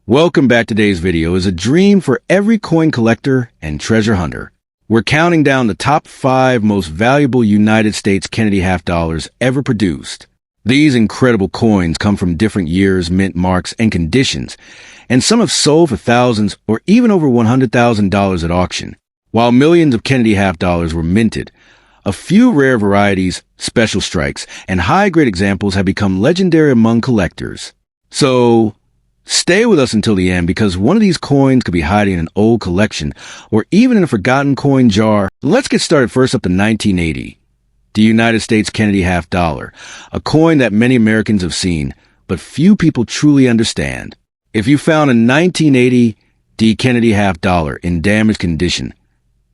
Welcome back. Today's video is a dream for every coin collector and treasure hunter. We're counting down the top 5 most valuable United States Kennedy half dollars ever produced. These incredible coins come from different years, mint marks, and conditions, and some have sold for thousands or even over $100,000 at auction. While millions of Kennedy half dollars were minted, a few rare varieties, special strikes, and high-grade examples have become legendary among collectors. So, stay with us until the end, because one of these coins could be hiding in an old collection or even in a forgotten coin jar. Let's get started. First up, the 1980. The United States Kennedy half dollar, a coin that many Americans have seen, but few people truly understand. If you found a 1980 D Kennedy half dollar in damaged condition,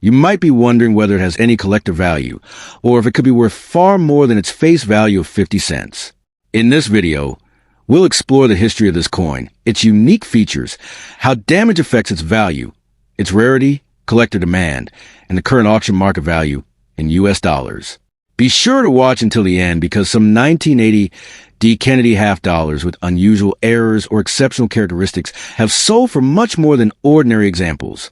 you might be wondering whether it has any collector value, or if it could be worth far more than its face value of 50 cents. In this video, we'll explore the history of this coin, its unique features, how damage affects its value, its rarity, collector demand, and the current auction market value in US dollars. Be sure to watch until the end, because some 1980 D Kennedy half dollars with unusual errors or exceptional characteristics have sold for much more than ordinary examples.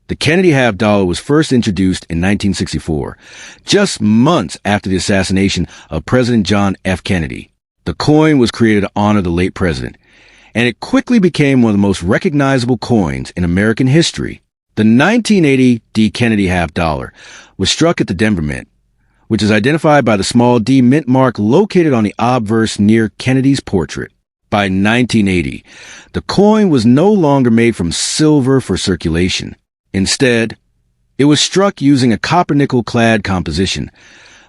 The Kennedy half dollar was first introduced in 1964, just months after the assassination of President John F. Kennedy. The coin was created to honor the late president, and it quickly became one of the most recognizable coins in American history. The 1980 D Kennedy half dollar was struck at the Denver Mint, which is identified by the small D mint mark located on the obverse near Kennedy's portrait. By 1980, the coin was no longer made from silver for circulation. Instead, it was struck using a copper-nickel clad composition,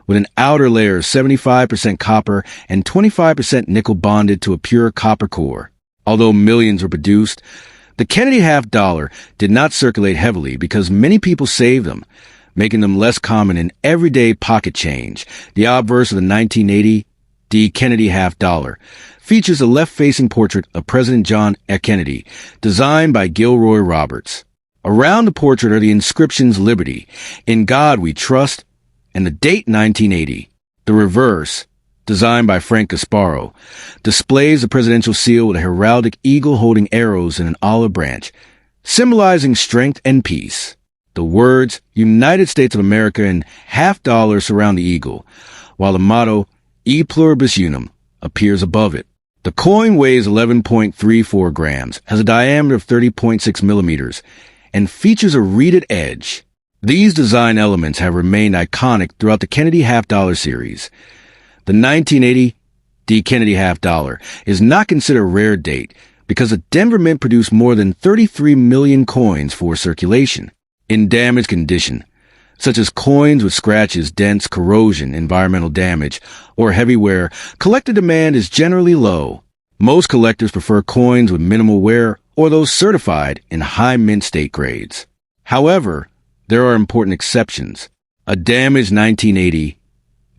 with an outer layer of 75% copper and 25% nickel bonded to a pure copper core. Although millions were produced, the Kennedy half dollar did not circulate heavily because many people saved them, making them less common in everyday pocket change. The obverse of the 1980 D Kennedy half dollar features a left-facing portrait of President John F. Kennedy, designed by Gilroy Roberts. Around the portrait are the inscriptions "Liberty," "In God We Trust," and the date 1980. The reverse, designed by Frank Gasparo, displays the presidential seal with a heraldic eagle holding arrows in an olive branch, symbolizing strength and peace. The words "United States of America" and half dollar surround the eagle, while the motto "E Pluribus Unum" appears above it. The coin weighs 11.34 grams, has a diameter of 30.6 millimeters, and features a reeded edge. These design elements have remained iconic throughout the Kennedy half dollar series. The 1980 D Kennedy half dollar is not considered a rare date because the Denver Mint produced more than 33 million coins for circulation. In damaged condition, such as coins with scratches, dents, corrosion, environmental damage, or heavy wear, collector demand is generally low. Most collectors prefer coins with minimal wear or those certified in high mint state grades. However, there are important exceptions. A damaged 1980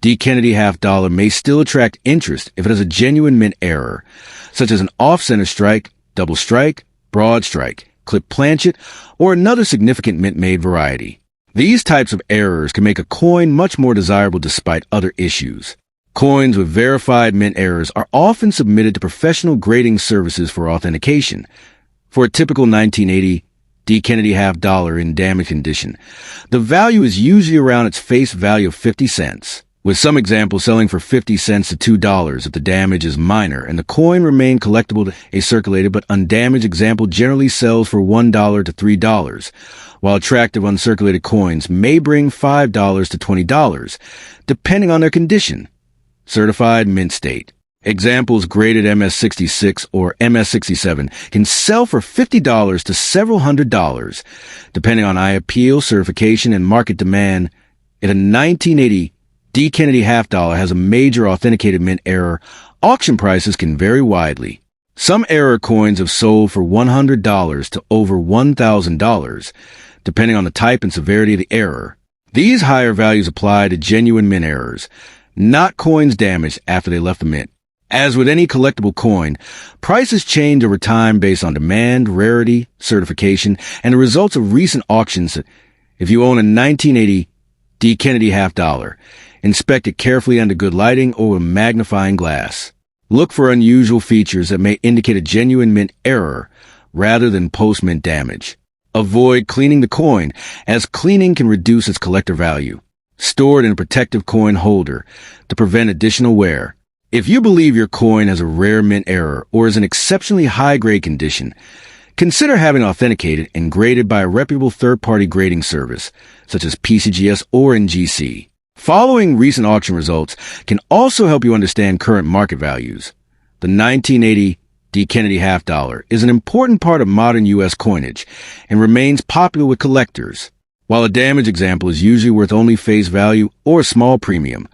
D Kennedy half dollar may still attract interest if it has a genuine mint error, such as an off-center strike, double strike, broad strike, clip planchet, or another significant mint-made variety. These types of errors can make a coin much more desirable despite other issues. Coins with verified mint errors are often submitted to professional grading services for authentication. For a typical 1980 D Kennedy half dollar in damaged condition, the value is usually around its face value of 50 cents, with some examples selling for 50 cents to $2 if the damage is minor and the coin remained collectible to a circulated but undamaged example generally sells for $1 to $3, while attractive uncirculated coins may bring $5 to $20, depending on their condition. Certified mint state. Examples graded MS-66 or MS-67 can sell for $50 to several $100s, depending on IAPL certification and market demand. If a 1980 D Kennedy half dollar has a major authenticated mint error, auction prices can vary widely. Some error coins have sold for $100 to over $1,000, depending on the type and severity of the error. These higher values apply to genuine mint errors, not coins damaged after they left the mint. As with any collectible coin, prices change over time based on demand, rarity, certification, and the results of recent auctions. If you own a 1980 D Kennedy half dollar, inspect it carefully under good lighting or with a magnifying glass. Look for unusual features that may indicate a genuine mint error rather than post-mint damage. Avoid cleaning the coin, as cleaning can reduce its collector value. Store it in a protective coin holder to prevent additional wear. If you believe your coin has a rare mint error or is in exceptionally high-grade condition, consider having it authenticated and graded by a reputable third-party grading service, such as PCGS or NGC. Following recent auction results can also help you understand current market values. The 1980 D. Kennedy half dollar is an important part of modern U.S. coinage and remains popular with collectors. While a damaged example is usually worth only face value or a small premium,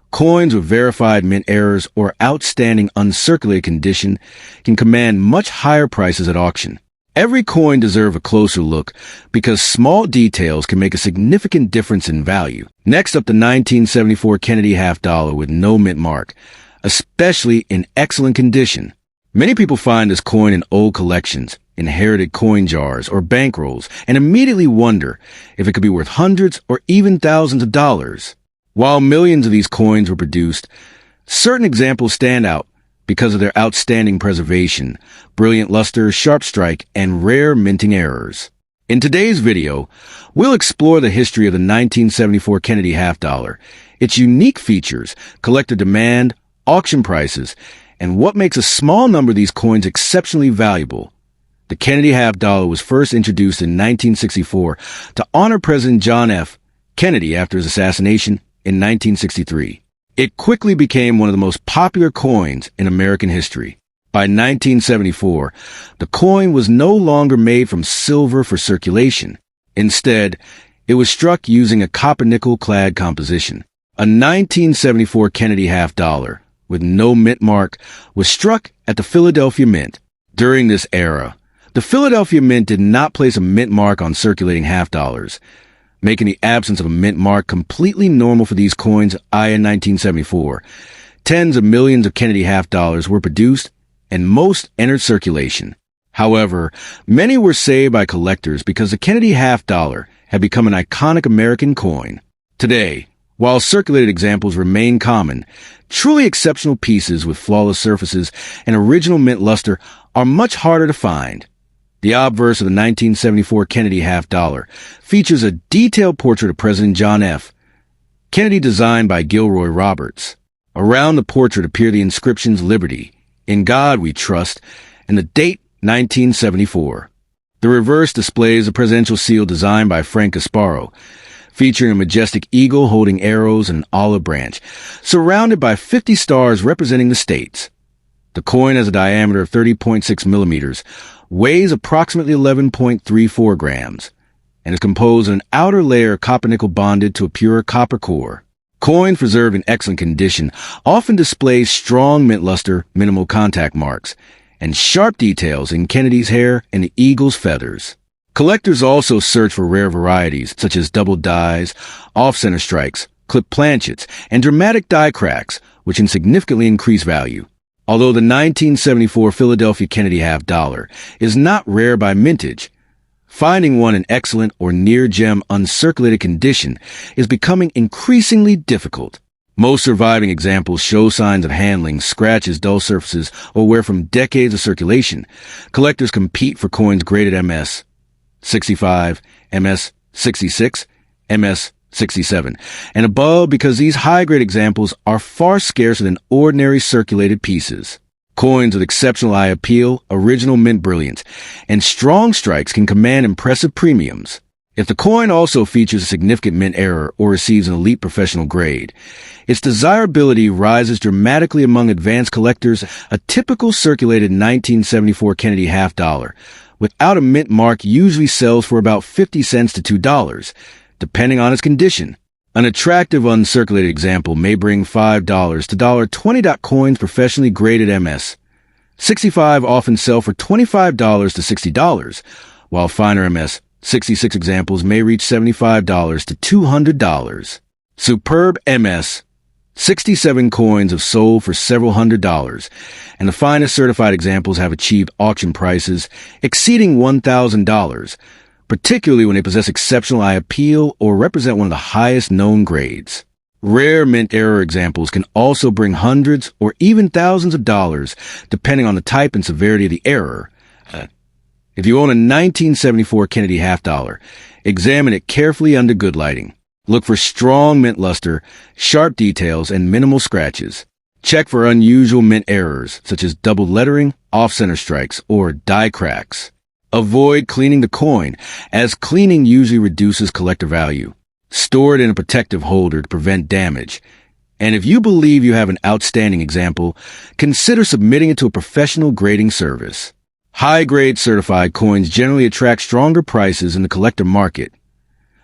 coins with verified mint errors or outstanding uncirculated condition can command much higher prices at auction. Every coin deserves a closer look because small details can make a significant difference in value. Next up, the 1974 Kennedy half dollar with no mint mark, especially in excellent condition. Many people find this coin in old collections, inherited coin jars, or bankrolls, and immediately wonder if it could be worth hundreds or even thousands of dollars. While millions of these coins were produced, certain examples stand out because of their outstanding preservation, brilliant luster, sharp strike, and rare minting errors. In today's video, we'll explore the history of the 1974 Kennedy half dollar, its unique features, collector demand, auction prices, and what makes a small number of these coins exceptionally valuable. The Kennedy half dollar was first introduced in 1964 to honor President John F. Kennedy after his assassination in 1963. It quickly became one of the most popular coins in American history. By 1974, the coin was no longer made from silver for circulation. Instead, it was struck using a copper-nickel-clad composition. A 1974 Kennedy half dollar with no mint mark was struck at the Philadelphia Mint. During this era, the Philadelphia Mint did not place a mint mark on circulating half dollars, making the absence of a mint mark completely normal for these coins. In 1974, tens of millions of Kennedy half dollars were produced and most entered circulation. However, many were saved by collectors because the Kennedy half dollar had become an iconic American coin. Today, while circulated examples remain common, truly exceptional pieces with flawless surfaces and original mint luster are much harder to find. The obverse of the 1974 Kennedy half dollar features a detailed portrait of President John F. Kennedy designed by Gilroy Roberts. Around the portrait appear the inscriptions "Liberty," "In God We Trust," and the date 1974. The reverse displays a presidential seal designed by Frank Gasparo, featuring a majestic eagle holding arrows and an olive branch, surrounded by 50 stars representing the states. The coin has a diameter of 30.6 millimeters, weighs approximately 11.34 grams, and is composed of an outer layer of copper-nickel bonded to a pure copper core. Coins preserved in excellent condition often display strong mint luster, minimal contact marks, and sharp details in Kennedy's hair and the eagle's feathers. Collectors also search for rare varieties such as double dies, off-center strikes, clip planchets, and dramatic die cracks, which can significantly increase value. Although the 1974 Philadelphia Kennedy half dollar is not rare by mintage, finding one in excellent or near-gem uncirculated condition is becoming increasingly difficult. Most surviving examples show signs of handling, scratches, dull surfaces, or wear from decades of circulation. Collectors compete for coins graded MS 65, MS 66, MS 67, and above because these high-grade examples are far scarcer than ordinary circulated pieces. Coins with exceptional eye appeal, original mint brilliance, and strong strikes can command impressive premiums. If the coin also features a significant mint error or receives an elite professional grade, its desirability rises dramatically among advanced collectors. A typical circulated 1974 Kennedy half dollar without a mint mark usually sells for about 50 cents to $2, depending on its condition. An attractive uncirculated example may bring $5 to $20 coins professionally graded MS 65 often sell for $25 to $60, while finer MS 66 examples may reach $75 to $200. Superb MS 67 coins have sold for several $100s, and the finest certified examples have achieved auction prices exceeding $1,000, particularly when they possess exceptional eye appeal or represent one of the highest known grades. Rare mint error examples can also bring hundreds or even thousands of dollars, depending on the type and severity of the error. If you own a 1974 Kennedy half dollar, examine it carefully under good lighting. Look for strong mint luster, sharp details, and minimal scratches. Check for unusual mint errors, such as double lettering, off-center strikes, or die cracks. Avoid cleaning the coin, as cleaning usually reduces collector value. Store it in a protective holder to prevent damage. And if you believe you have an outstanding example, consider submitting it to a professional grading service. High-grade certified coins generally attract stronger prices in the collector market.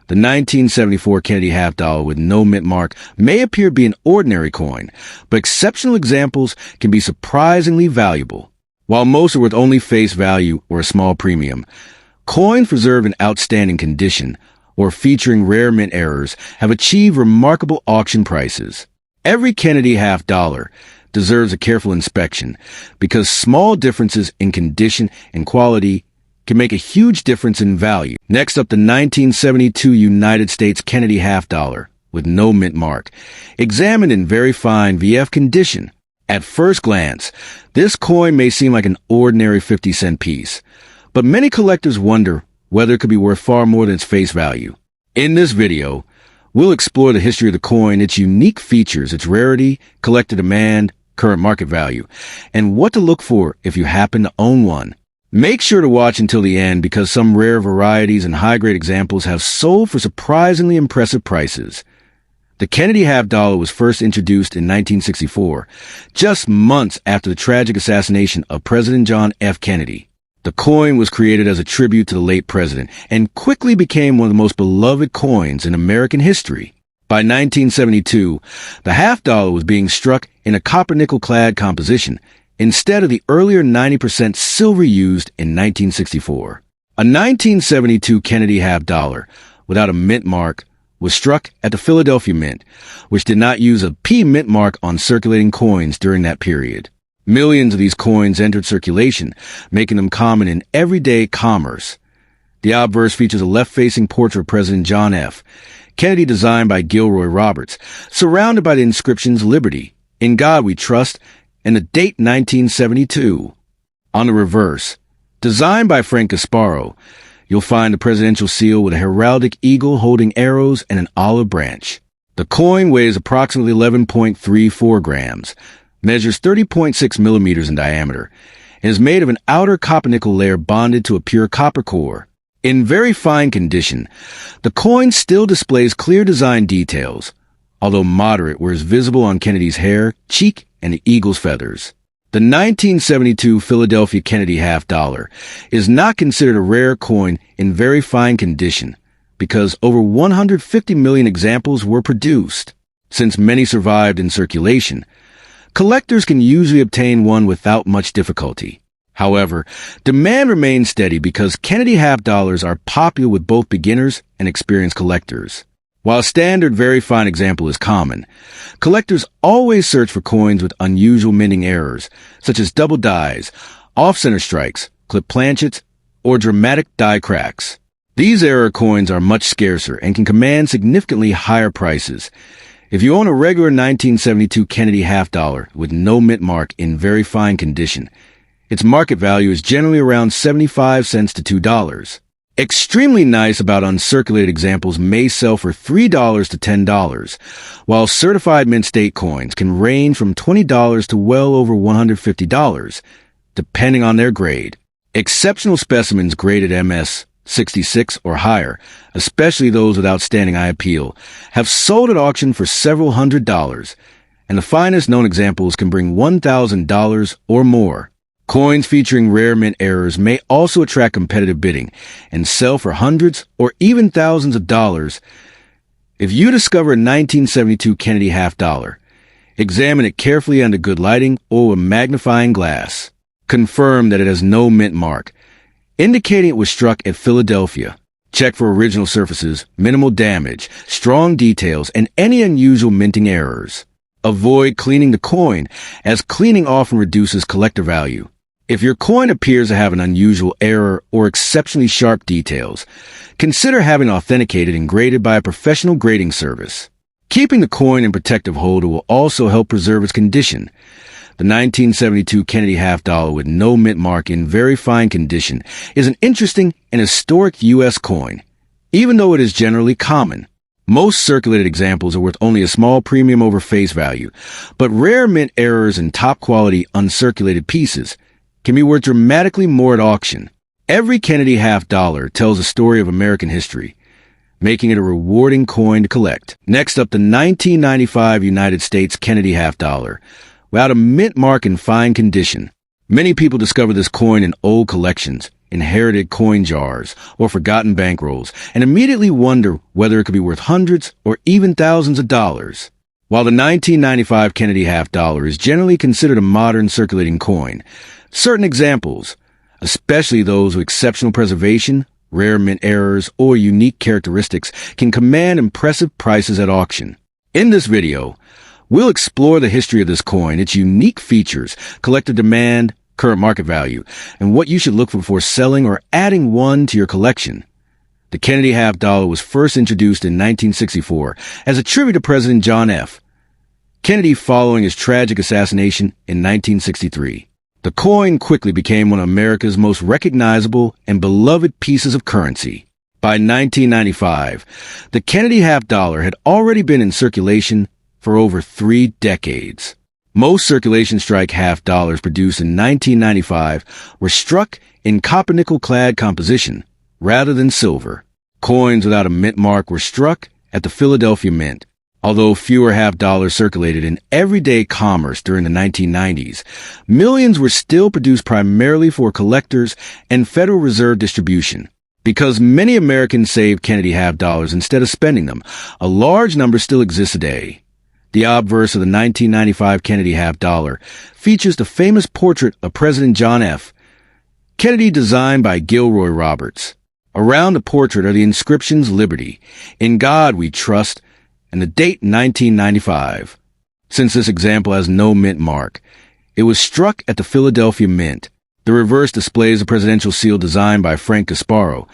The 1974 Kennedy half dollar with no mint mark may appear to be an ordinary coin, but exceptional examples can be surprisingly valuable. While most are worth only face value or a small premium, coins preserved in outstanding condition or featuring rare mint errors have achieved remarkable auction prices. Every Kennedy half dollar deserves a careful inspection because small differences in condition and quality can make a huge difference in value. Next up, the 1972 United States Kennedy half dollar with no mint mark, examined in very fine VF condition. At first glance, this coin may seem like an ordinary 50-cent piece, but many collectors wonder whether it could be worth far more than its face value. In this video, we'll explore the history of the coin, its unique features, its rarity, collector demand, current market value, and what to look for if you happen to own one. Make sure to watch until the end because some rare varieties and high-grade examples have sold for surprisingly impressive prices. The Kennedy half dollar was first introduced in 1964, just months after the tragic assassination of President John F. Kennedy. The coin was created as a tribute to the late president and quickly became one of the most beloved coins in American history. By 1972, the half dollar was being struck in a copper-nickel-clad composition instead of the earlier 90% silver used in 1964. A 1972 Kennedy half dollar without a mint mark was struck at the Philadelphia Mint, which did not use a P mint mark on circulating coins during that period. Millions of these coins entered circulation, making them common in everyday commerce. The obverse features a left-facing portrait of President John F. Kennedy designed by Gilroy Roberts, surrounded by the inscriptions Liberty, In God We Trust, and the date 1972. On the reverse, designed by Frank Gasparo, you'll find the presidential seal with a heraldic eagle holding arrows and an olive branch. The coin weighs approximately 11.34 grams, measures 30.6 millimeters in diameter, and is made of an outer copper-nickel layer bonded to a pure copper core. In very fine condition, the coin still displays clear design details, although moderate where it's visible on Kennedy's hair, cheek, and the eagle's feathers. The 1972 Philadelphia Kennedy half dollar is not considered a rare coin in very fine condition because over 150 million examples were produced. Since many survived in circulation, collectors can usually obtain one without much difficulty. However, demand remains steady because Kennedy half dollars are popular with both beginners and experienced collectors. While a standard very fine example is common, collectors always search for coins with unusual minting errors, such as double dies, off-center strikes, clip planchets, or dramatic die cracks. These error coins are much scarcer and can command significantly higher prices. If you own a regular 1972 Kennedy half dollar with no mint mark in very fine condition, its market value is generally around 75 cents to $2. Extremely nice about uncirculated examples may sell for $3 to $10, while certified mint state coins can range from $20 to well over $150, depending on their grade. Exceptional specimens graded MS 66 or higher, especially those with outstanding eye appeal, have sold at auction for several $100s, and the finest known examples can bring $1,000 or more. Coins featuring rare mint errors may also attract competitive bidding and sell for hundreds or even thousands of dollars. If you discover a 1972 Kennedy half dollar, examine it carefully under good lighting or a magnifying glass. Confirm that it has no mint mark, indicating it was struck at Philadelphia. Check for original surfaces, minimal damage, strong details, and any unusual minting errors. Avoid cleaning the coin, as cleaning often reduces collector value. If your coin appears to have an unusual error or exceptionally sharp details, consider having it authenticated and graded by a professional grading service. Keeping the coin in protective holder will also help preserve its condition. The 1972 Kennedy half dollar with no mint mark in very fine condition is an interesting and historic U.S. coin, even though it is generally common. Most circulated examples are worth only a small premium over face value, but rare mint errors and top-quality uncirculated pieces can be worth dramatically more at auction. Every Kennedy half dollar tells a story of American history, making it a rewarding coin to collect. Next up, the 1995 United States Kennedy half dollar, without a mint mark in fine condition. Many people discover this coin in old collections, inherited coin jars, or forgotten bankrolls, and immediately wonder whether it could be worth hundreds or even thousands of dollars. While the 1995 Kennedy half dollar is generally considered a modern circulating coin, certain examples, especially those with exceptional preservation, rare mint errors, or unique characteristics, can command impressive prices at auction. In this video, we'll explore the history of this coin, its unique features, collector demand, current market value, and what you should look for before selling or adding one to your collection. The Kennedy half dollar was first introduced in 1964 as a tribute to President John F. Kennedy following his tragic assassination in 1963. The coin quickly became one of America's most recognizable and beloved pieces of currency. By 1995, the Kennedy half dollar had already been in circulation for over 3 decades. Most circulation strike half dollars produced in 1995 were struck in copper-nickel-clad composition rather than silver. Coins without a mint mark were struck at the Philadelphia Mint. Although fewer half dollars circulated in everyday commerce during the 1990s, millions were still produced primarily for collectors and Federal Reserve distribution. Because many Americans saved Kennedy half dollars instead of spending them, a large number still exists today. The obverse of the 1995 Kennedy half dollar features the famous portrait of President John F. Kennedy designed by Gilroy Roberts. Around the portrait are the inscriptions Liberty, In God We Trust, and the date 1995. Since this example has no mint mark, it was struck at the Philadelphia Mint. The reverse displays a presidential seal designed by Frank Gasparo,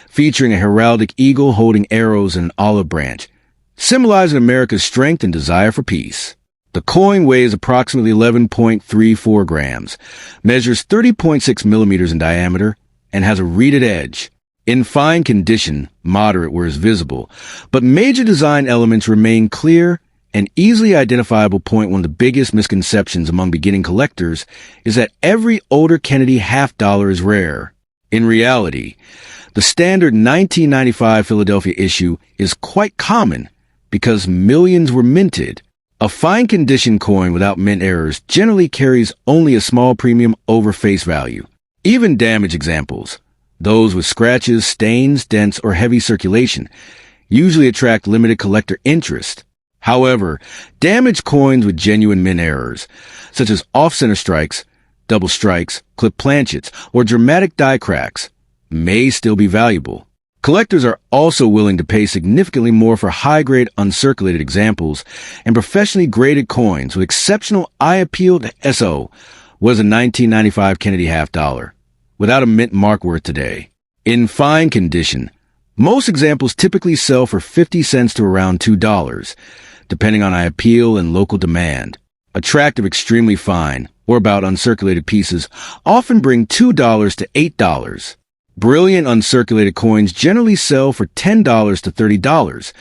featuring a heraldic eagle holding arrows and an olive branch, symbolizing America's strength and desire for peace. The coin weighs approximately 11.34 grams, measures 30.6 millimeters in diameter, and has a reeded edge. In fine condition, moderate where is visible, but major design elements remain clear and easily identifiable. One of the biggest misconceptions among beginning collectors is that every older Kennedy half dollar is rare. In reality, the standard 1995 Philadelphia issue is quite common because millions were minted. A fine condition coin without mint errors generally carries only a small premium over face value. Even damaged examples, those with scratches, stains, dents, or heavy circulation, usually attract limited collector interest. However, damaged coins with genuine mint errors, such as off-center strikes, double strikes, clip planchets, or dramatic die cracks, may still be valuable. Collectors are also willing to pay significantly more for high-grade uncirculated examples, and professionally graded coins with exceptional eye appeal to SO was a 1995 Kennedy half dollar, without a mint mark worth today. In fine condition, most examples typically sell for 50 cents to around $2, depending on eye appeal and local demand. Attractive extremely fine, or about uncirculated pieces, often bring $2 to $8. Brilliant uncirculated coins generally sell for $10 to $30,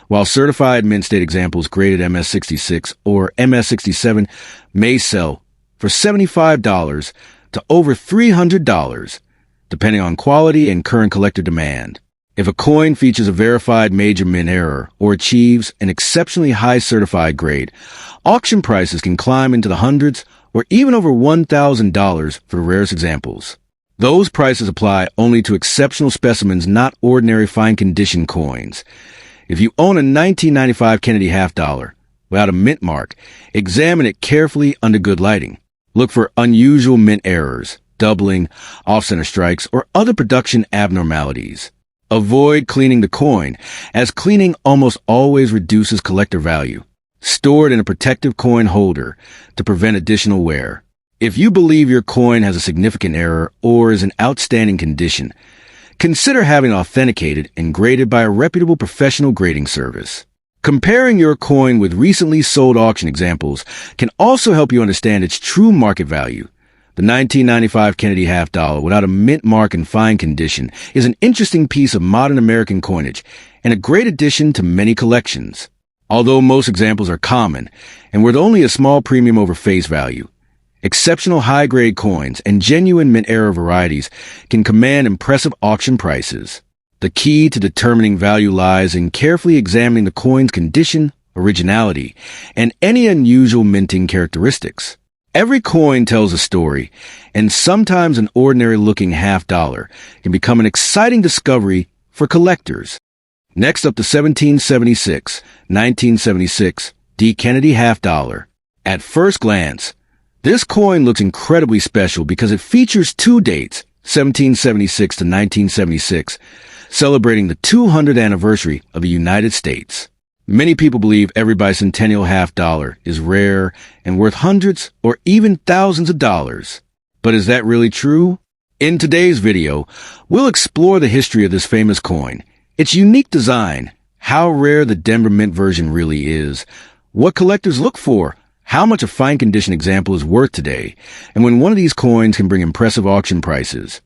while certified mint state examples graded MS66 or MS67 may sell for $75 to over $300, depending on quality and current collector demand. If a coin features a verified major mint error or achieves an exceptionally high certified grade, auction prices can climb into the hundreds or even over $1,000 for the rarest examples. Those prices apply only to exceptional specimens, not ordinary fine condition coins. If you own a 1995 Kennedy half dollar without a mint mark, examine it carefully under good lighting. Look for unusual mint errors, doubling, off-center strikes, or other production abnormalities. Avoid cleaning the coin, as cleaning almost always reduces collector value. Store it in a protective coin holder to prevent additional wear. If you believe your coin has a significant error or is in outstanding condition, consider having it authenticated and graded by a reputable professional grading service. Comparing your coin with recently sold auction examples can also help you understand its true market value. The 1995 Kennedy half dollar without a mint mark in fine condition is an interesting piece of modern American coinage and a great addition to many collections. Although most examples are common and worth only a small premium over face value, exceptional high-grade coins and genuine mint-era varieties can command impressive auction prices. The key to determining value lies in carefully examining the coin's condition, originality, and any unusual minting characteristics. Every coin tells a story, and sometimes an ordinary-looking half dollar can become an exciting discovery for collectors. Next up, the 1976 D. Kennedy half dollar. At first glance, this coin looks incredibly special because it features two dates, 1776 to 1976, celebrating the 200th anniversary of the United States. Many people believe every bicentennial half dollar is rare and worth hundreds or even thousands of dollars. But is that really true? In today's video, we'll explore the history of this famous coin, its unique design, how rare the Denver Mint version really is, what collectors look for, how much a fine condition example is worth today, and when one of these coins can bring impressive auction prices.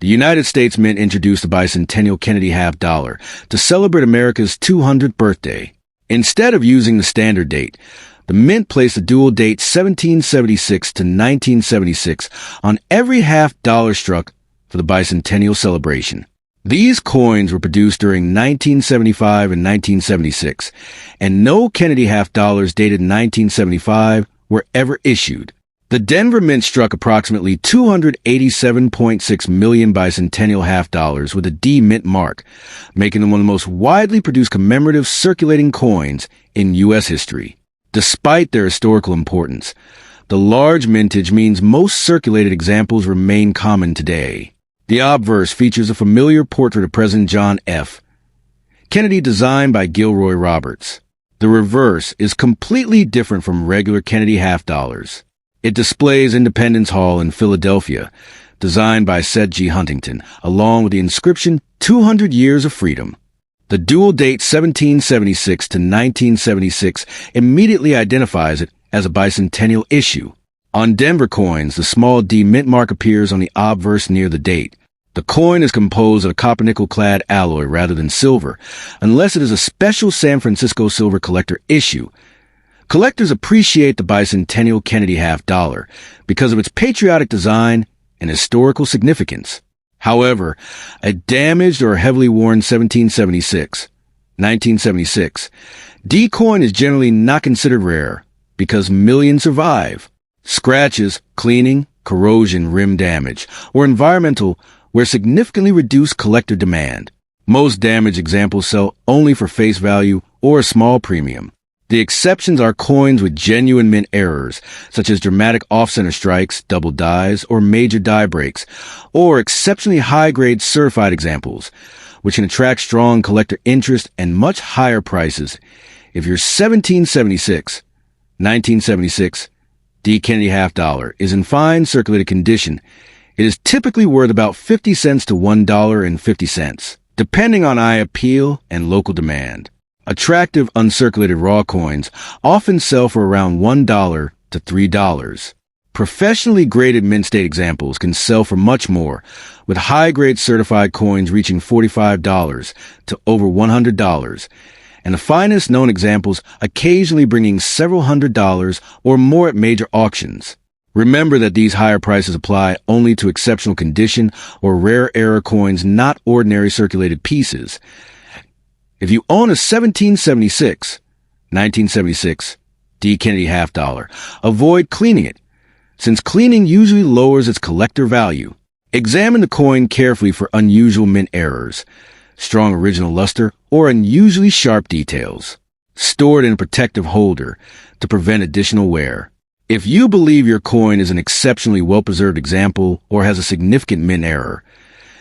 The United States Mint introduced the bicentennial Kennedy half dollar to celebrate America's 200th birthday. Instead of using the standard date, the Mint placed the dual date 1776 to 1976 on every half dollar struck for the bicentennial celebration. These coins were produced during 1975 and 1976, and no Kennedy half dollars dated 1975 were ever issued. The Denver Mint struck approximately 287.6 million bicentennial half dollars with a D Mint mark, making them one of the most widely produced commemorative circulating coins in U.S. history. Despite their historical importance, the large mintage means most circulated examples remain common today. The obverse features a familiar portrait of President John F. Kennedy designed by Gilroy Roberts. The reverse is completely different from regular Kennedy half dollars. It displays Independence Hall in Philadelphia, designed by Seth G. Huntington, along with the inscription 200 Years of Freedom. The dual date 1776 to 1976 immediately identifies it as a bicentennial issue. On Denver coins, the small D mint mark appears on the obverse near the date. The coin is composed of a copper-nickel-clad alloy rather than silver, unless it is a special San Francisco silver collector issue. Collectors appreciate the bicentennial Kennedy half dollar because of its patriotic design and historical significance. However, a damaged or heavily worn 1976 D coin is generally not considered rare because millions survive. Scratches, cleaning, corrosion, rim damage, or environmental where significantly reduced collector demand. Most damaged examples sell only for face value or a small premium. The exceptions are coins with genuine mint errors, such as dramatic off-center strikes, double dies, or major die breaks, or exceptionally high-grade certified examples, which can attract strong collector interest and much higher prices. If your 1976 D. Kennedy half dollar is in fine circulated condition, it is typically worth about 50 cents to $1.50, depending on eye appeal and local demand. Attractive uncirculated raw coins often sell for around $1 to $3. Professionally graded mint state examples can sell for much more, with high-grade certified coins reaching $45 to over $100, and the finest known examples occasionally bringing several $100s or more at major auctions. Remember that these higher prices apply only to exceptional condition or rare era coins, not ordinary circulated pieces. If you own a 1976 D. Kennedy half dollar, avoid cleaning it, since cleaning usually lowers its collector value. Examine the coin carefully for unusual mint errors, strong original luster, or unusually sharp details. Store it in a protective holder to prevent additional wear. If you believe your coin is an exceptionally well-preserved example or has a significant mint error,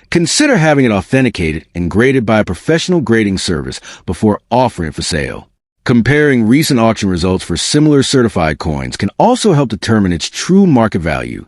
consider having it authenticated and graded by a professional grading service before offering it for sale. Comparing recent auction results for similar certified coins can also help determine its true market value.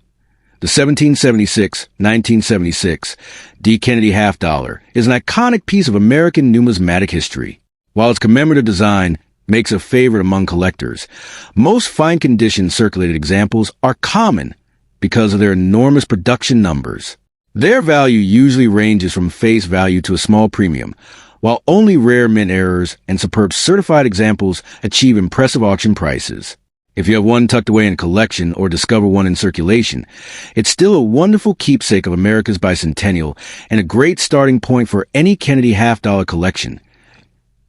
The 1976 D. Kennedy half dollar is an iconic piece of American numismatic history. While its commemorative design makes a favorite among collectors, most fine-condition circulated examples are common because of their enormous production numbers. Their value usually ranges from face value to a small premium, while only rare mint errors and superb certified examples achieve impressive auction prices. If you have one tucked away in a collection or discover one in circulation, it's still a wonderful keepsake of America's bicentennial and a great starting point for any Kennedy half-dollar collection.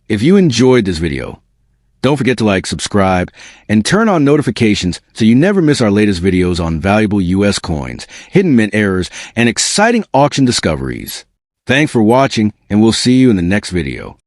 If you enjoyed this video, don't forget to like, subscribe, and turn on notifications so you never miss our latest videos on valuable U.S. coins, hidden mint errors, and exciting auction discoveries. Thanks for watching, and we'll see you in the next video.